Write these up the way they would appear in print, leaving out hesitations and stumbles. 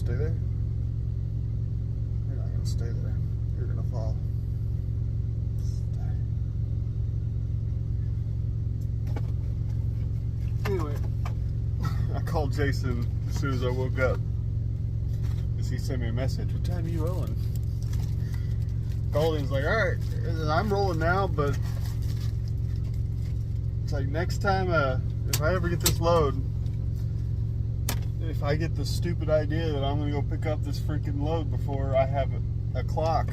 stay there? You're not gonna stay there. You're gonna fall. Anyway, I called Jason as soon as I woke up because he sent me a message. What time are you rolling? Called him. He's like, all right, I'm rolling now, but it's like next time, if I ever get this load, if I get the stupid idea that I'm gonna go pick up this freaking load before I have a clock,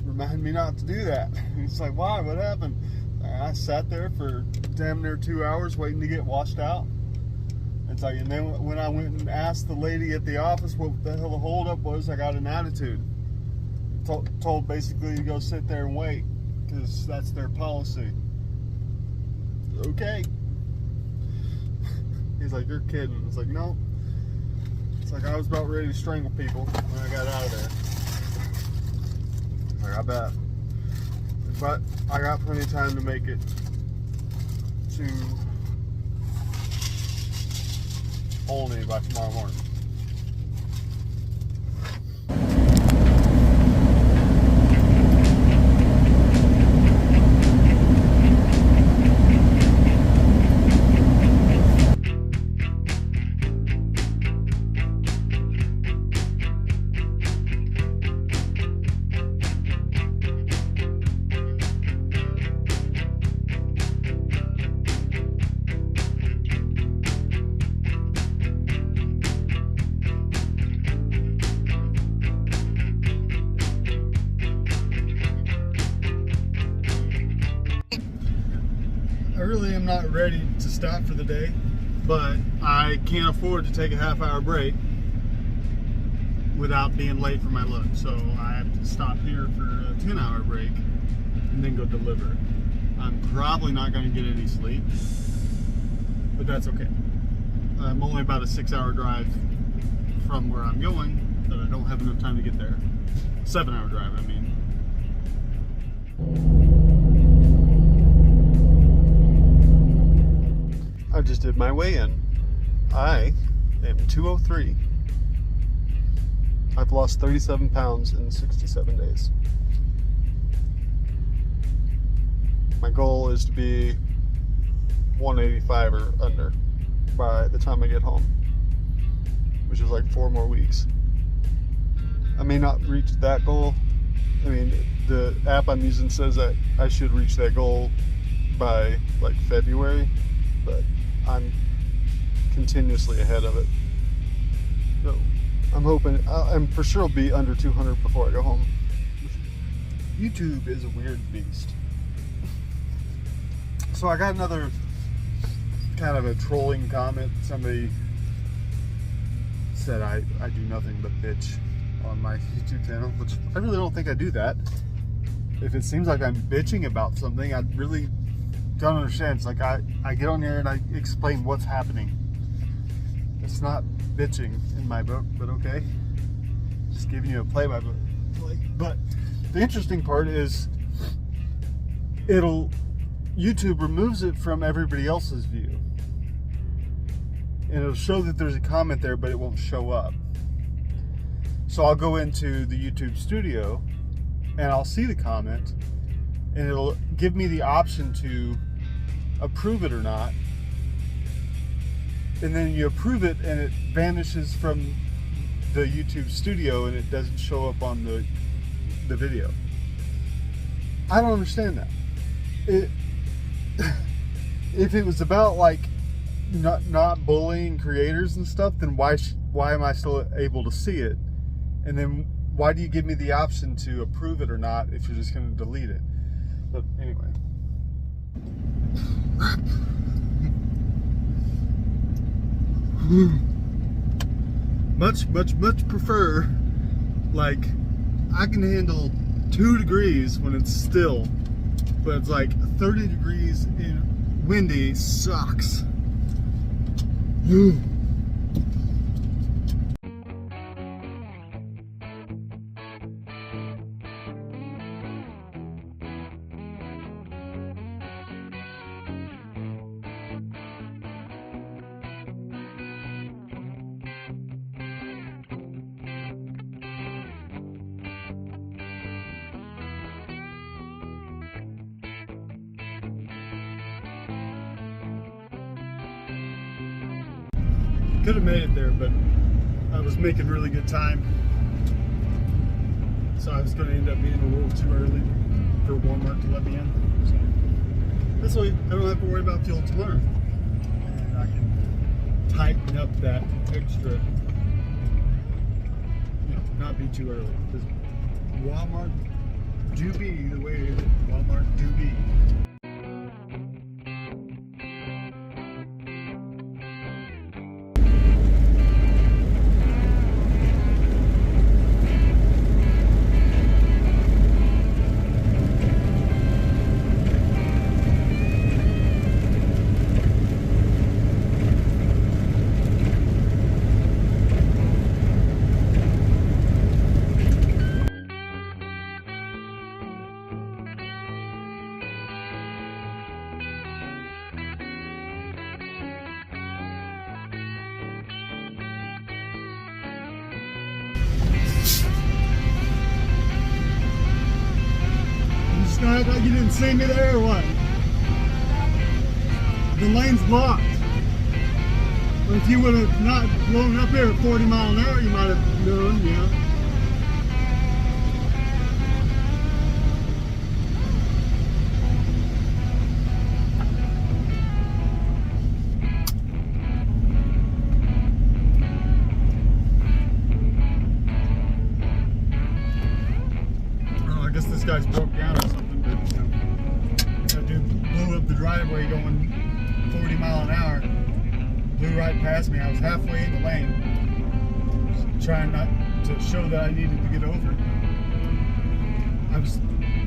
remind me not to do that. He's like, why? What happened? I sat there for damn near 2 hours waiting to get washed out. It's like, and then when I went and asked the lady at the office what the hell the holdup was, I got an attitude. Told basically to go sit there and wait because that's their policy. Okay. He's like, you're kidding. It's like, no. It's like I was about ready to strangle people when I got out of there. Like, I bet. But I got plenty of time to make it to Olney by tomorrow morning. I really am not ready to stop for the day, but I can't afford to take a half-hour break without being late for my load. So I have to stop here for a 10-hour break and then go deliver. I'm probably not going to get any sleep, but that's okay. I'm only about a 6-hour drive from where I'm going, but I don't have enough time to get there. 7-hour drive, I mean. I just did my weigh-in. I am 203. I've lost 37 pounds in 67 days. My goal is to be 185 or under by the time I get home, which is like 4 more weeks. I may not reach that goal. I mean, the app I'm using says that I should reach that goal by like February, but I'm continuously ahead of it. So I'm hoping, I'm for sure will be under 200 before I go home. YouTube is a weird beast. So I got another kind of a trolling comment. Somebody said I do nothing but bitch on my YouTube channel, which I really don't think I do that. If it seems like I'm bitching about something, I really don't understand. It's like I get on here and I explain what's happening. It's not bitching in my book, but okay. Just giving you a play-by-play. But the interesting part is YouTube removes it from everybody else's view. And it'll show that there's a comment there, but it won't show up. So I'll go into the YouTube studio and I'll see the comment and it'll give me the option to approve it or not. And then you approve it and it vanishes from the YouTube studio and it doesn't show up on the video. I don't understand that. If it was about like not bullying creators and stuff, then why am I still able to see it? And then why do you give me the option to approve it or not if you're just going to delete it? But anyway. Much prefer, like, I can handle 2 degrees when it's still, but it's like 30 degrees in windy sucks. Could have made it there, but I was making really good time. So I was going to end up being a little too early for Walmart to let me in. So this way I don't have to worry about fuel tomorrow. And I can tighten up that extra, not be too early. Because Walmart do be the way it is. Walmart do be. Act like you didn't see me there or what? The lane's blocked. But if you would have not blown up here at 40 miles an hour, you might have known, yeah. Oh, I guess this guy's broke down or something. That dude blew up the driveway going 40 miles an hour. Blew right past me. I was halfway in the lane. Just trying not to show that I needed to get over. I was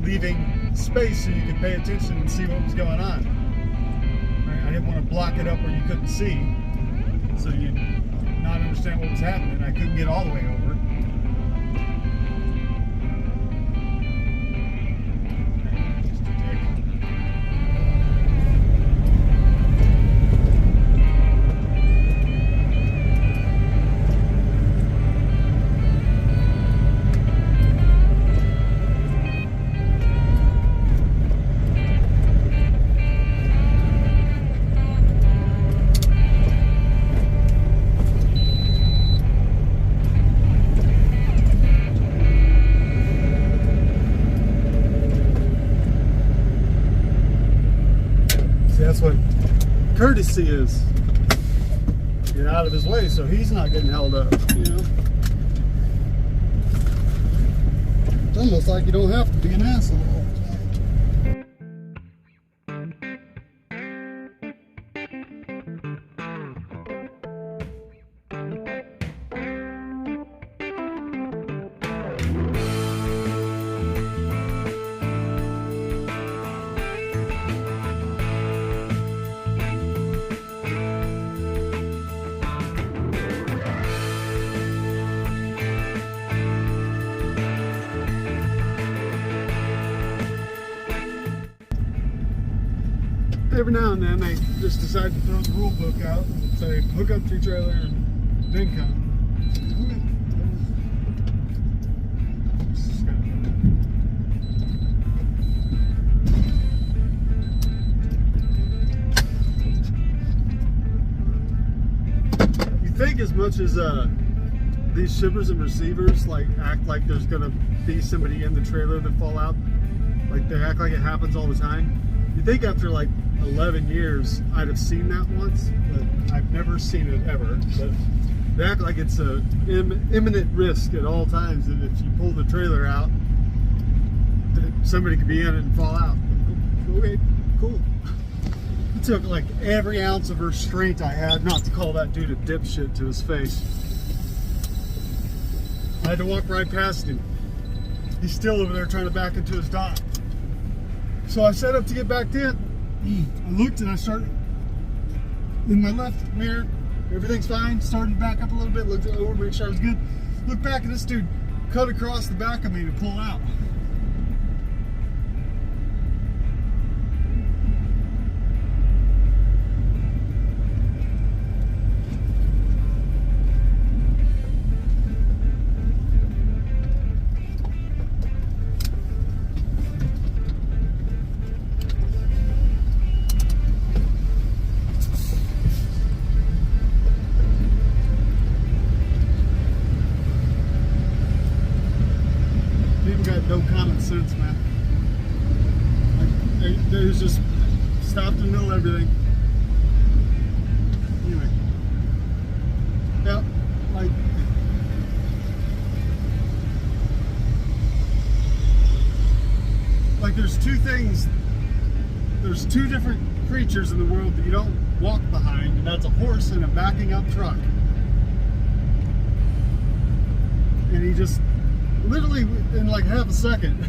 leaving space so you could pay attention and see what was going on. I didn't want to block it up where you couldn't see, so you'd not understand what was happening. I couldn't get all the way over. That's what courtesy is. Get out of his way so he's not getting held up, you know? It's almost like you don't have to be an asshole all the time. Every now and then they just decide to throw the rule book out and say, hook up to your trailer and then come. You think as much as these shippers and receivers act like there's gonna be somebody in the trailer that fall out, like they act like it happens all the time. You think after 11 years I'd have seen that once, but I've never seen it ever. But they act like it's an imminent risk at all times that if you pull the trailer out, that somebody could be in it and fall out. Okay, cool. It took every ounce of restraint I had not to call that dude a dipshit to his face. I had to walk right past him. He's still over there trying to back into his dock. So I set up to get back in. I looked and I started in my left mirror. Everything's fine. Started to back up a little bit. Looked over, make sure I was good. Looked back and this dude cut across the back of me to pull out. There's two different creatures in the world that you don't walk behind, and that's a horse and a backing up truck. And he just, literally in like half a second,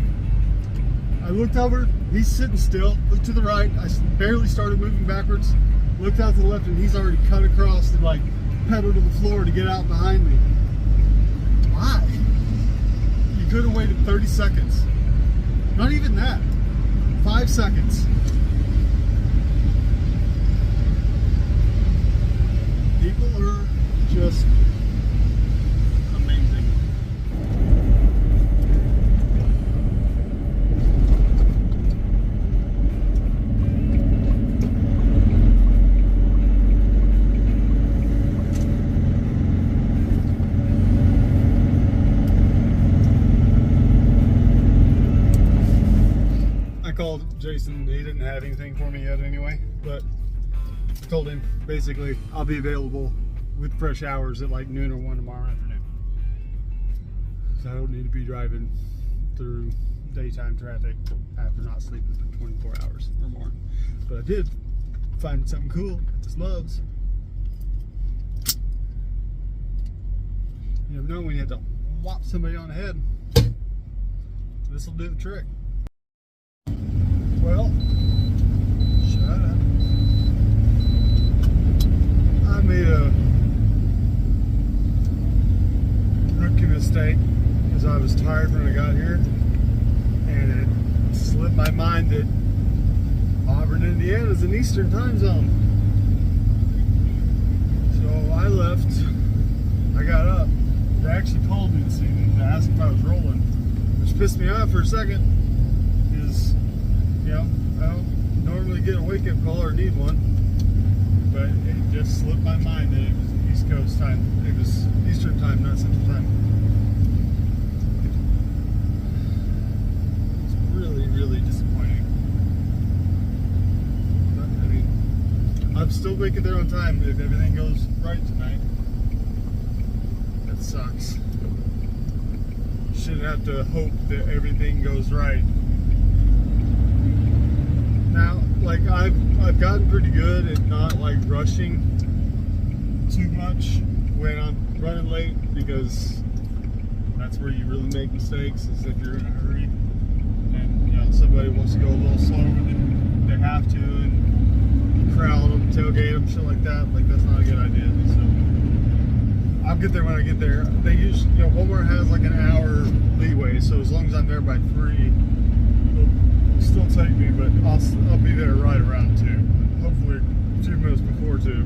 I looked over, he's sitting still, looked to the right, I barely started moving backwards, looked out to the left, and he's already cut across and like pedaled to the floor to get out behind me. Why? You could have waited 30 seconds. Not even that. 5 seconds. People are just amazing. I called Jason. He didn't have anything for me yet anyway, but I told him basically I'll be available with fresh hours at like noon or 1 tomorrow afternoon. So I don't need to be driving through daytime traffic after not sleeping for 24 hours or more. But I did find something cool at this Love's. You never know when you have to whop somebody on the head. This will do the trick. Well, shut up. I made a rookie mistake because I was tired when I got here, and it slipped my mind that Auburn, Indiana is an Eastern time zone. So I left. I got up. They actually called me this evening to ask if I was rolling, which pissed me off for a second because, you know, I don't normally get a wake-up call or need one, but it just slipped my mind that it was East Coast time. It was Eastern time, not Central time. It's really, really disappointing. But, I mean, I'm still making there on time if everything goes right tonight. That sucks. Shouldn't have to hope that everything goes right. Now, like I've gotten pretty good at not like rushing too much when I'm running late, because that's where you really make mistakes, is if you're in a hurry and, you know, somebody wants to go a little slower than they have to, and you crowd them, tailgate them, shit like that. Like, that's not a good idea. So I'll get there when I get there. They usually, you know, Walmart has like an hour leeway, so as long as I'm there by 3, still take me, but I'll be there right around 2. Hopefully 2 minutes before 2.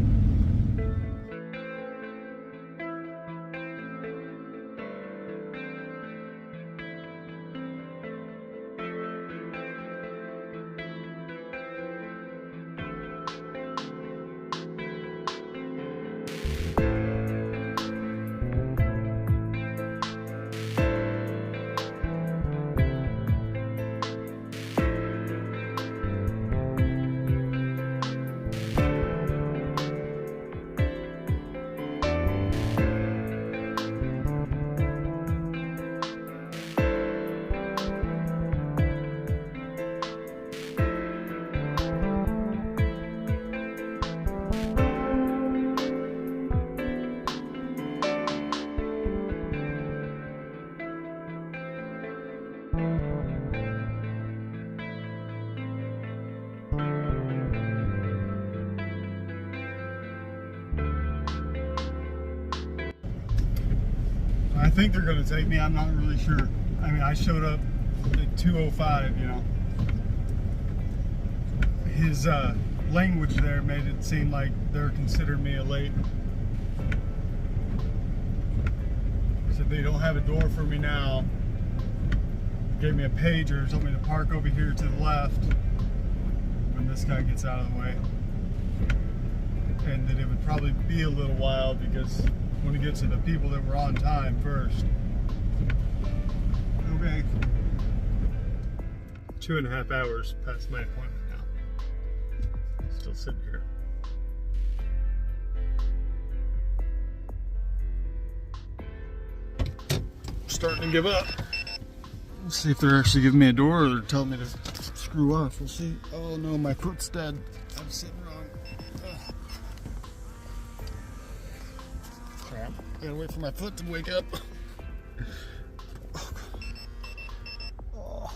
I think they're going to take me. I'm not really sure. I mean, I showed up at 2:05, you know. His language there made it seem like they're considering me a late. Said they don't have a door for me now. Gave me a pager, told me to park over here to the left when this guy gets out of the way. And that it would probably be a little while because I want to get to the people that were on time first. Okay. 2.5 hours past my appointment now. Still sitting here. Starting to give up. Let's see if they're actually giving me a door or they're telling me to screw off. We'll see. Oh no, my foot's dead. I'm sitting wrong. Ugh. Crap. I gotta wait for my foot to wake up. Oh.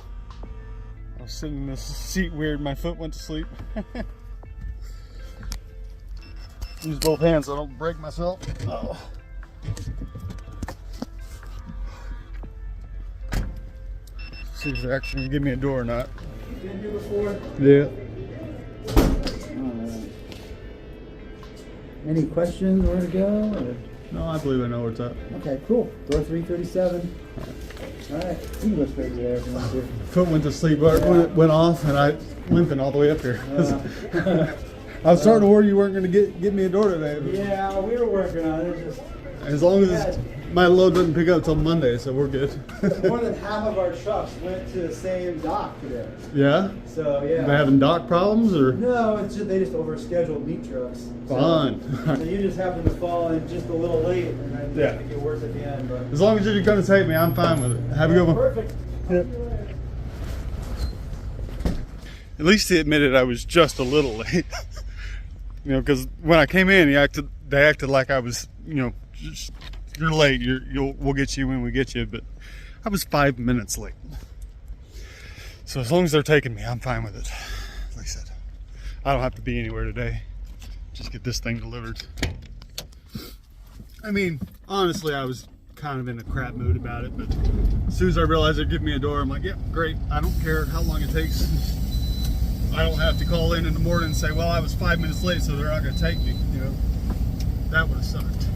I was sitting in this seat weird. My foot went to sleep. Use both hands so I don't break myself. Oh. See if they're actually gonna give me a door or not. You been here before? Yeah. Any questions where to go? Or? No, I believe I know where it's at. Okay, cool. Door 337. All right, you can go straight there if you want to. Foot went to sleep, but it went off, and I limping all the way up here. I was starting to worry you weren't going to get me a door today. But Yeah, we were working on it. Just as long as my load doesn't pick up till Monday, so we're good. more than half of our trucks went to the same dock today. Yeah? So yeah. They having dock problems or? No, it's just they just overscheduled meat trucks. Fine. So you just happen to fall in just a little late, and then Yeah. it get worse at the end. But As long as you're going to take me, I'm fine with it. Have a good one. perfect. Yep. At least he admitted I was just a little late. You know, because when I came in, they acted like I was, you know, just, you're late. We'll get you when we get you. But I was 5 minutes late. So as long as they're taking me, I'm fine with it. Like I said, I don't have to be anywhere today. Just get this thing delivered. I mean, honestly, I was kind of in a crap mood about it, but as soon as I realized they'd give me a door, I'm like, yeah, great. I don't care how long it takes. I don't have to call in the morning and say, well, I was 5 minutes late, so they're not going to take me. You know, that would have sucked.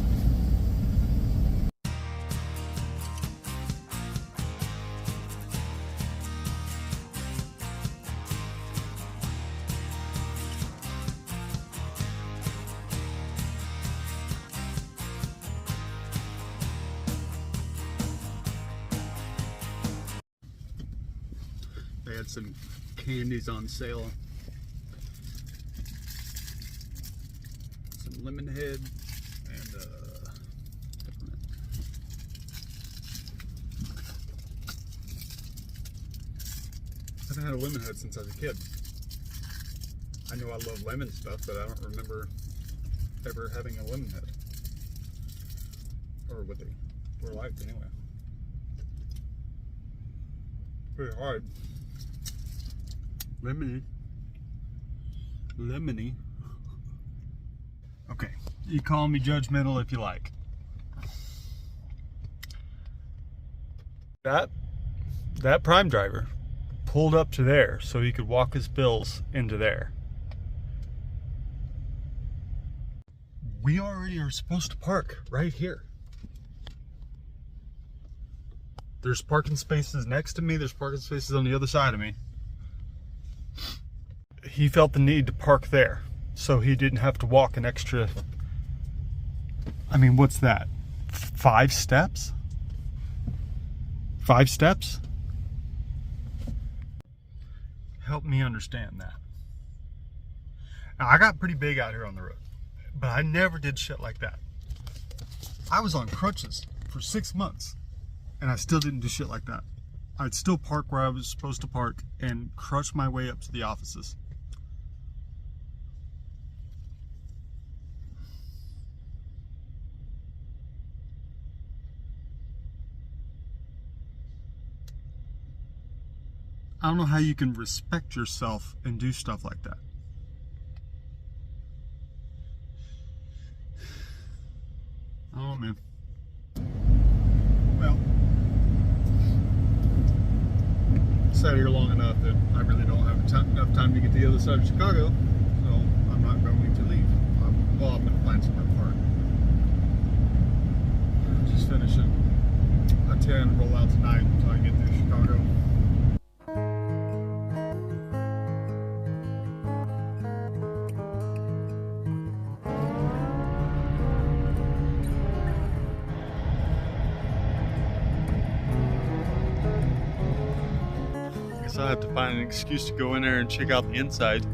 They had some candies on sale. Some lemon head and I haven't had a lemon head since I was a kid. I know I love lemon stuff, but I don't remember ever having a lemon head. Or what they were like anyway. Pretty hard. Lemony. Okay, you call me judgmental if you like. That Prime driver pulled up to there so he could walk his bills into there. We already are supposed to park right here. There's parking spaces next to me. There's parking spaces on the other side of me. He felt the need to park there so he didn't have to walk an extra, I mean, what's that? 5 steps? 5 steps? Help me understand that. Now, I got pretty big out here on the road, but I never did shit like that. I was on crutches for 6 months. And I still didn't do shit like that. I'd still park where I was supposed to park and crutch my way up to the offices. I don't know how you can respect yourself and do stuff like that. I don't know, man. Well, sat here long enough that I really don't have enough time to get to the other side of Chicago, so I'm not going to leave. I'm going to find somewhere to park. Just finish at 10, roll out tonight until I get through Chicago. I have to find an excuse to go in there and check out the inside.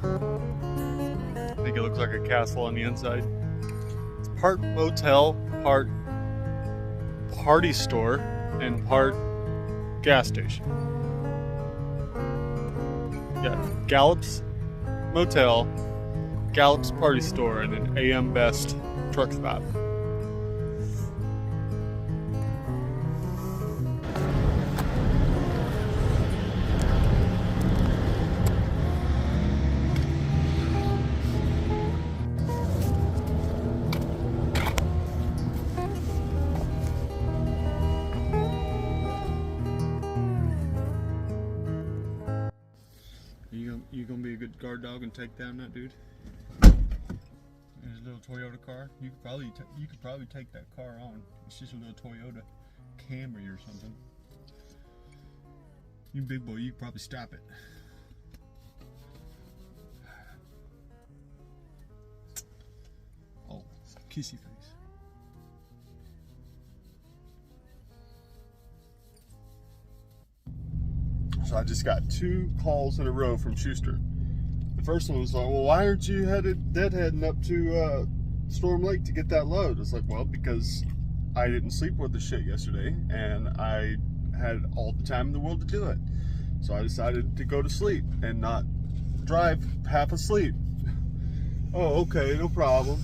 I think it looks like a castle on the inside. It's part motel, part party store, and part gas station. got Gallup's Motel, Gallup's Party Store, and an AM Best truck stop. You gonna be a good guard dog and take down that dude? There's a little Toyota car. You could probably take that car on. It's just a little Toyota Camry or something. You big boy, you could probably stop it. Oh, kissy face. So I just got 2 calls in a row from Schuster. The first one was like, well, why aren't you deadheading up to Storm Lake to get that load? It's like, well, because I didn't sleep worth the shit yesterday, and I had all the time in the world to do it. So I decided to go to sleep and not drive half asleep. Oh, okay, no problem.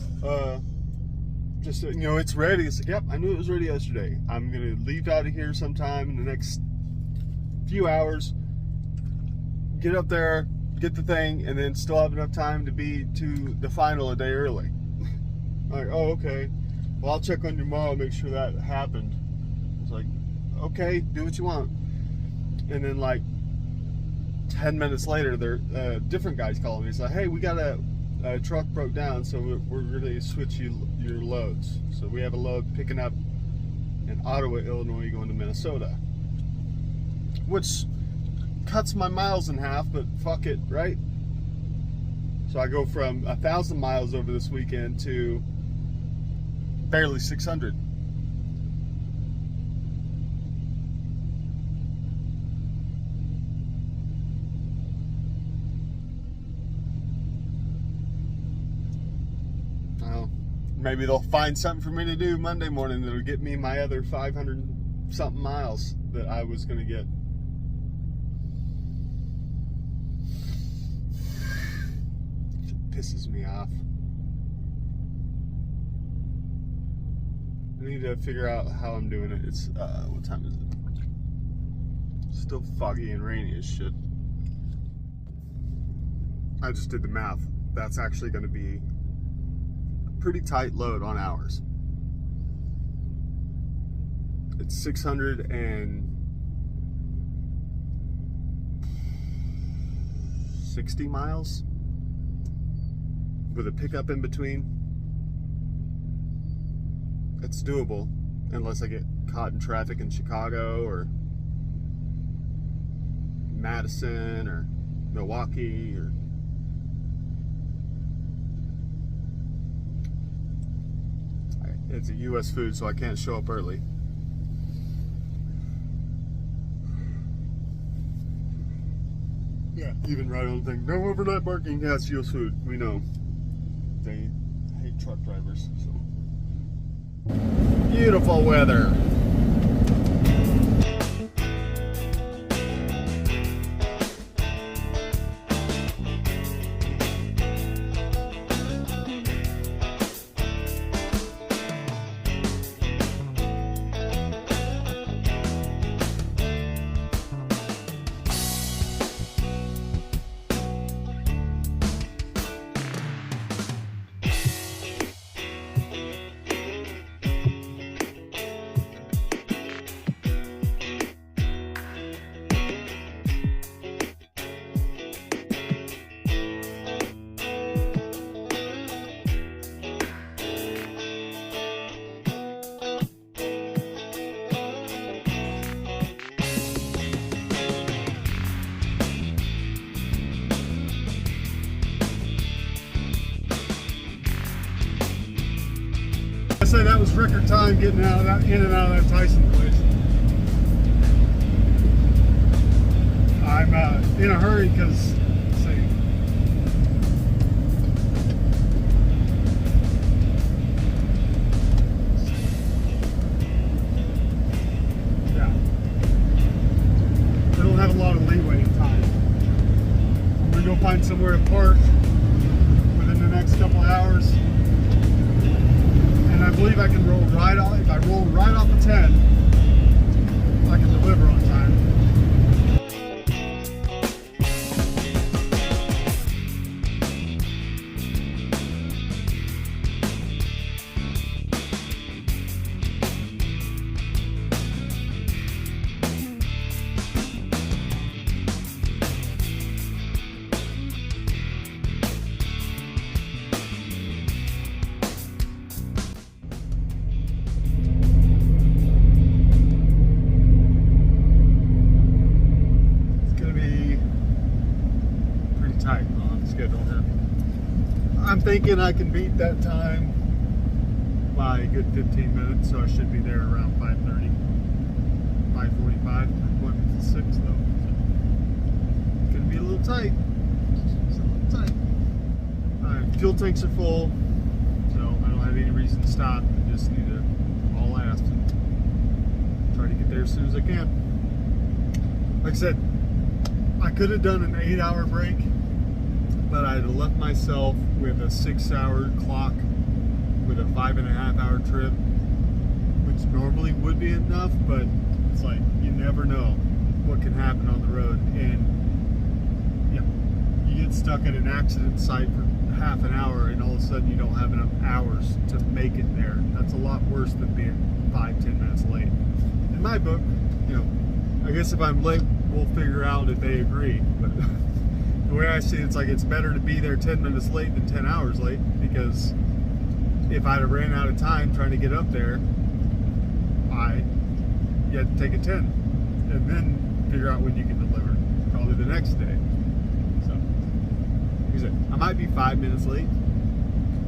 Just, you know, it's ready. It's like, yep, I knew it was ready yesterday. I'm gonna leave out of here sometime in the next few hours, get up there, get the thing, and then still have enough time to be to the final a day early. Like, oh, okay. Well, I'll check on you tomorrow, make sure that happened. It's like, okay, do what you want. And then like 10 minutes later, there different guys calling me. It's like, hey, we got a truck broke down, so we're gonna switch your loads. So we have a load picking up in Ottawa, Illinois, going to Minnesota. Which cuts my miles in half, but fuck it, right? So I go from 1,000 miles over this weekend to barely 600. Well, maybe they'll find something for me to do Monday morning that'll get me my other 500 something miles that I was going to get. Pisses me off. I need to figure out how I'm doing it. It's what time is it? Still foggy and rainy as shit. I just did the math. That's actually going to be a pretty tight load on hours. It's 660 miles with a pickup in between. It's doable unless I get caught in traffic in Chicago or Madison or Milwaukee or it's a US food, so I can't show up early. Yeah, even right on the thing. No overnight parking, yes, US food. We know. They hate truck drivers, so. Beautiful weather. I say that was record time getting out of that, in and out of that Tyson place. I'm in a hurry because, let's see. Yeah. They don't have a lot of leeway in time. if I roll right off the 10, I can deliver on time. I'm thinking I can beat that time by a good 15 minutes, so I should be there around 5:30, 5:45. Appointment's at 6 though, so it's gonna be a little tight. It's a little tight. Alright, fuel tanks are full, so I don't have any reason to stop. I just need to haul ass and try to get there as soon as I can. Like I said, I could have done an 8-hour break, but I'd have left myself with a 6-hour clock with a 5.5-hour trip, which normally would be enough, but it's like, you never know what can happen on the road. And yeah, you get stuck at an accident site for half an hour and all of a sudden you don't have enough hours to make it there. That's a lot worse than being 5-10 minutes late. In my book, you know, I guess if I'm late, we'll figure out if they agree, but the way I see it, it's like it's better to be there 10 minutes late than 10 hours late, because if I'd have ran out of time trying to get up there, you had to take a 10 and then figure out when you can deliver, probably the next day. So, like I said, I might be 5 minutes late.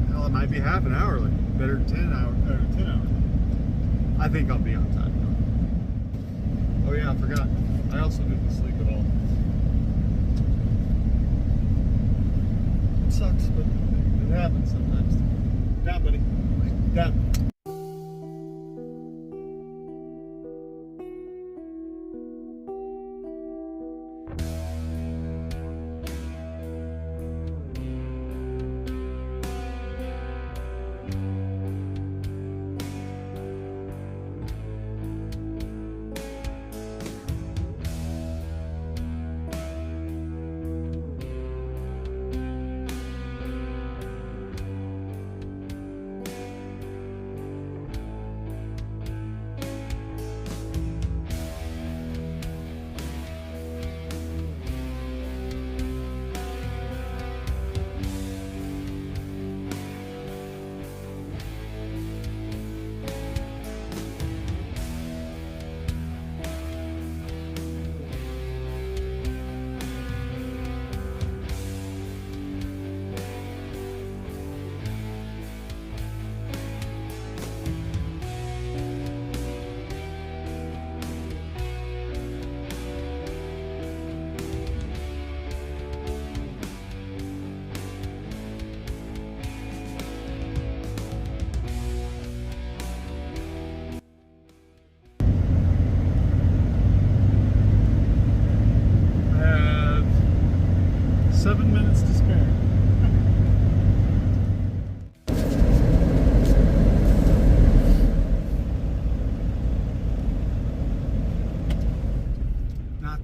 Hell, I might be half an hour late. Better than 10 hours late. I think I'll be on time. Oh yeah, I forgot. I also didn't sleep at all. It sucks, but it happens sometimes. Down, buddy. Down.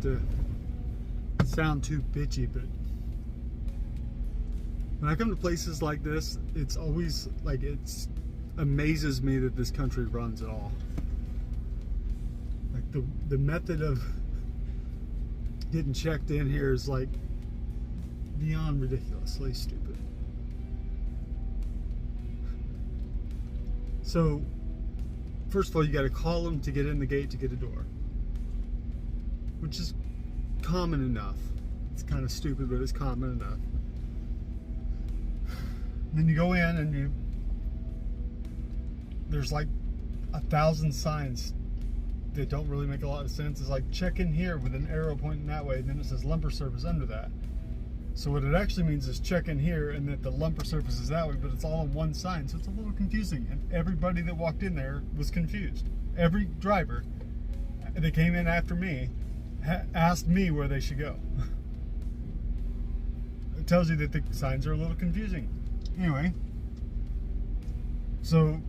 To sound too bitchy, but when I come to places like this, it's always like, it's amazes me that this country runs at all. Like the method of getting checked in here is like beyond ridiculously stupid. So first of all, you got to call them to get in the gate to get a door, which is common enough. It's kind of stupid, but it's common enough. And then you go in and there's like 1,000 signs that don't really make a lot of sense. It's like, check in here with an arrow pointing that way, and then it says lumper surface under that. So what it actually means is check in here and that the lumper surface is that way, but it's all on one sign, so it's a little confusing. And everybody that walked in there was confused. Every driver that came in after me asked me where they should go. It tells you that the signs are a little confusing. Anyway, so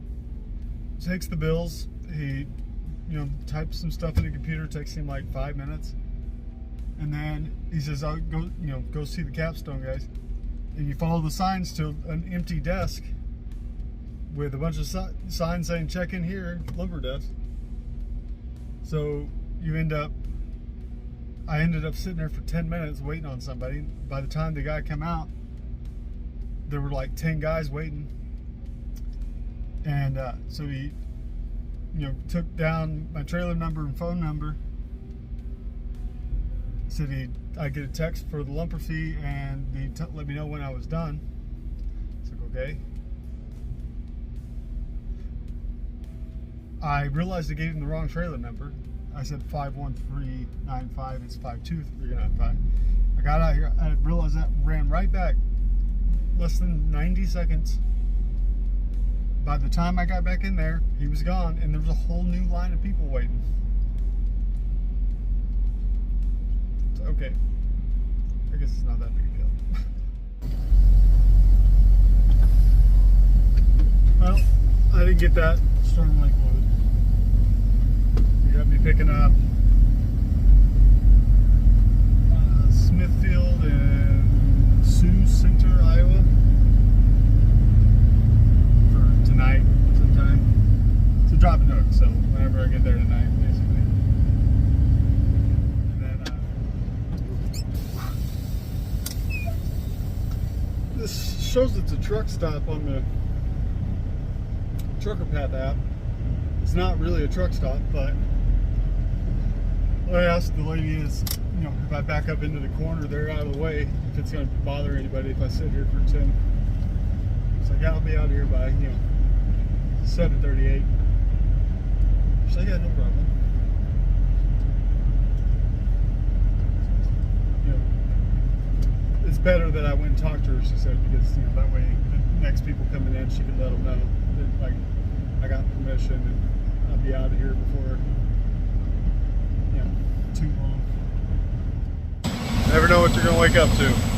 takes the bills. He, types some stuff in the computer. Takes him like 5 minutes, and then he says, "I'll go, go see the capstone guys." And you follow the signs to an empty desk with a bunch of signs saying "Check in here, lumber desk." So I ended up sitting there for 10 minutes waiting on somebody. By the time the guy came out, there were like 10 guys waiting. And so he, took down my trailer number and phone number. Said I'd get a text for the lumper fee, and he'd let me know when I was done. I said, okay. I realized I gave him the wrong trailer number. I said 51395, it's 52395. I got out here, I realized that, ran right back. Less than 90 seconds. By the time I got back in there, he was gone, and there was a whole new line of people waiting. So, okay. I guess it's not that big a deal. Well, I didn't get that Storm Lake load. You got me picking up Smithfield and Sioux Center, Iowa for tonight sometime. It's a drop and hook, so whenever I get there tonight, basically. And then this shows it's a truck stop on the Trucker Path app. It's not really a truck stop, but what I asked the lady is, if I back up into the corner, they're out of the way, if it's going to bother anybody if I sit here for 10. She's like, yeah, I'll be out here by, 7:38. She's like, yeah, no problem. It's better that I went and talked to her, she said, because, that way the next people coming in, she can let them know that, like, I got permission and I'll be out of here before, too long. Never know what you're going to wake up to.